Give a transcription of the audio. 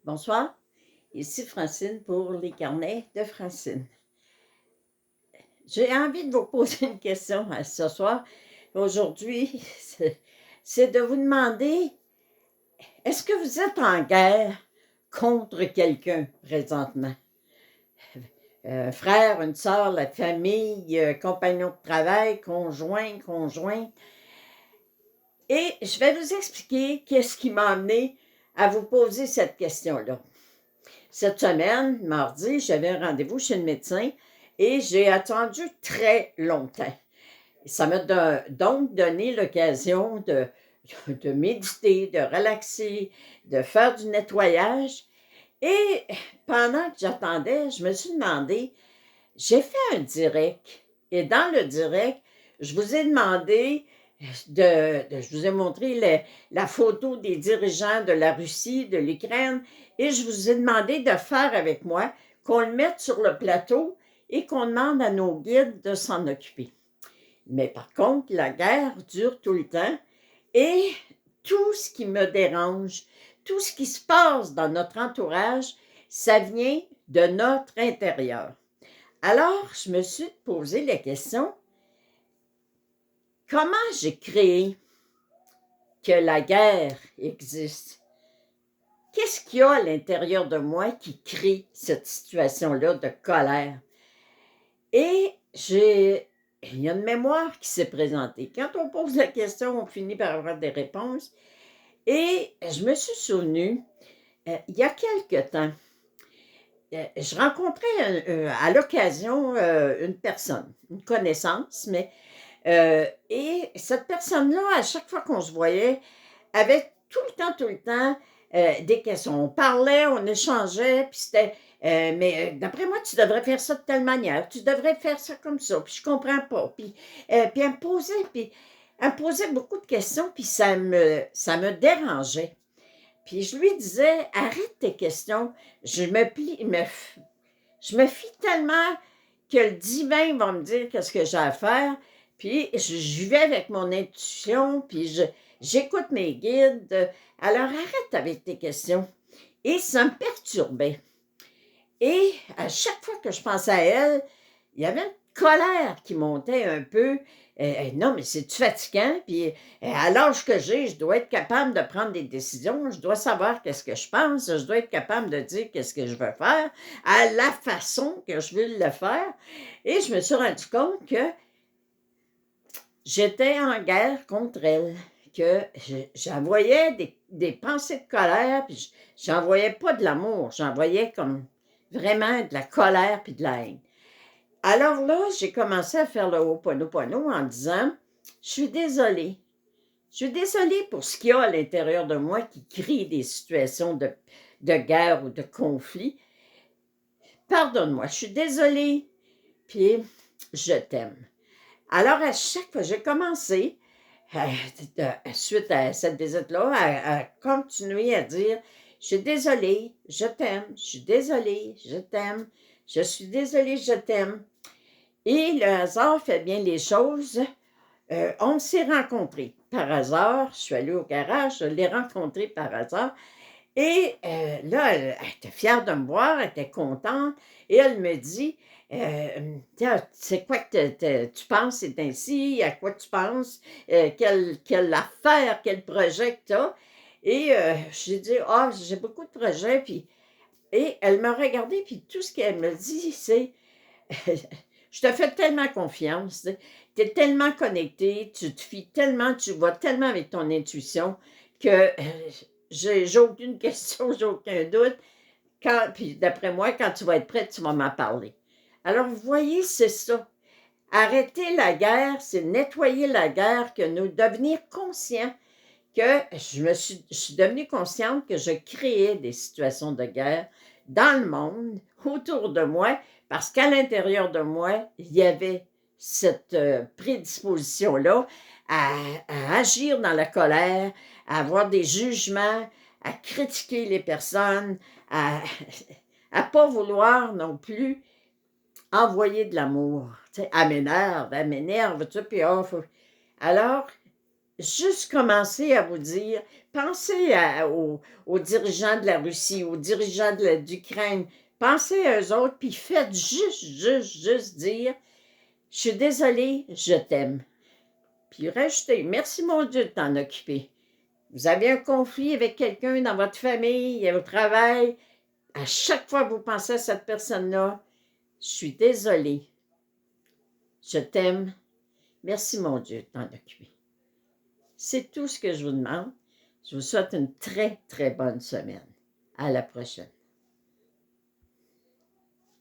Bonsoir, ici Francine pour les carnets de Francine. J'ai envie de vous poser une question ce soir. Aujourd'hui, c'est de vous demander, est-ce que vous êtes en guerre contre quelqu'un présentement? Un frère, une sœur, la famille, compagnon de travail, conjoint, conjointe. Et je vais vous expliquer qu'est-ce qui m'a amené à vous poser cette question-là. Cette semaine, mardi, j'avais un rendez-vous chez le médecin et j'ai attendu très longtemps. Ça m'a donc donné l'occasion de méditer, de relaxer, de faire du nettoyage. Et pendant que j'attendais, je me suis demandé, j'ai fait un direct. Et dans le direct, je vous ai demandé je vous ai montré la photo des dirigeants de la Russie, de l'Ukraine, et je vous ai demandé de faire avec moi, qu'on le mette sur le plateau et qu'on demande à nos guides de s'en occuper. Mais par contre, la guerre dure tout le temps et tout ce qui me dérange, tout ce qui se passe dans notre entourage, ça vient de notre intérieur. Alors, je me suis posé la question, comment j'ai créé que la guerre existe? Qu'est-ce qu'il y a à l'intérieur de moi qui crée cette situation-là de colère? Et il y a une mémoire qui s'est présentée. Quand on pose la question, on finit par avoir des réponses. Et je me suis souvenue, il y a quelque temps, je rencontrais à l'occasion une personne, une connaissance, mais et cette personne-là, à chaque fois qu'on se voyait, avait tout le temps, des questions. On parlait, on échangeait, puis c'était, «Mais d'après moi, tu devrais faire ça de telle manière, tu devrais faire ça comme ça, puis je comprends pas». Puis elle me posait beaucoup de questions, puis ça me dérangeait. Puis je lui disais: «Arrête tes questions, je me plie me f je me fie tellement que le divin va me dire qu'est-ce que j'ai à faire, puis je vais avec mon intuition, puis j'écoute mes guides, alors arrête avec tes questions». Et ça me perturbait. Et à chaque fois que je pensais à elle, il y avait une colère qui montait un peu. Non, mais c'est-tu fatigant? Puis à l'âge que j'ai, je dois être capable de prendre des décisions, je dois savoir qu'est-ce que je pense, je dois être capable de dire qu'est-ce que je veux faire, à la façon que je veux le faire. Et je me suis rendu compte que j'étais en guerre contre elle, que j'envoyais des pensées de colère, puis j'envoyais pas de l'amour, j'envoyais comme vraiment de la colère puis de la haine. Alors là, j'ai commencé à faire le Ho'oponopono en disant: «Je suis désolée. Je suis désolée pour ce qu'il y a à l'intérieur de moi qui crée des situations de guerre ou de conflit. Pardonne-moi, je suis désolée, puis je t'aime». Alors à chaque fois, j'ai commencé, suite à cette visite-là, à continuer à dire: «Je suis désolée, je t'aime, je suis désolée, je t'aime, je suis désolée, je t'aime». Et le hasard fait bien les choses. On s'est rencontrés par hasard. Je suis allée au garage, je l'ai rencontré par hasard. Et là, elle était fière de me voir, elle était contente. Et elle me dit, «Tiens, c'est quoi que tu penses c'est ainsi? À quoi tu penses? Quelle affaire, quel projet que tu as?» Et j'ai dit: «Ah, j'ai beaucoup de projets». Et elle m'a regardée, puis tout ce qu'elle me dit, c'est: «Je te fais tellement confiance, tu es tellement connecté, tu te fies tellement, tu vas tellement avec ton intuition que, j'ai aucune question, j'ai aucun doute. Puis d'après moi, quand tu vas être prête, tu vas m'en parler». Alors vous voyez, c'est ça. Arrêter la guerre, c'est nettoyer la guerre, que nous devenir conscients que je suis devenue consciente que je créais des situations de guerre dans le monde, autour de moi, parce qu'à l'intérieur de moi, il y avait cette, prédisposition-là à agir dans la colère, à avoir des jugements, à critiquer les personnes, à à pas vouloir non plus envoyer de l'amour. Tu sais, elle m'énerve, tu sais, puis alors juste commencer à vous dire, pensez aux dirigeants de la Russie, aux dirigeants d'Ukraine, pensez à eux autres, puis faites juste dire, je suis désolée, je t'aime. Puis rajoutez, merci mon Dieu de t'en occuper. Vous avez un conflit avec quelqu'un dans votre famille, au travail, à chaque fois que vous pensez à cette personne-là, je suis désolée, je t'aime, merci mon Dieu de t'en occuper. C'est tout ce que je vous demande. Je vous souhaite une très, très bonne semaine. À la prochaine.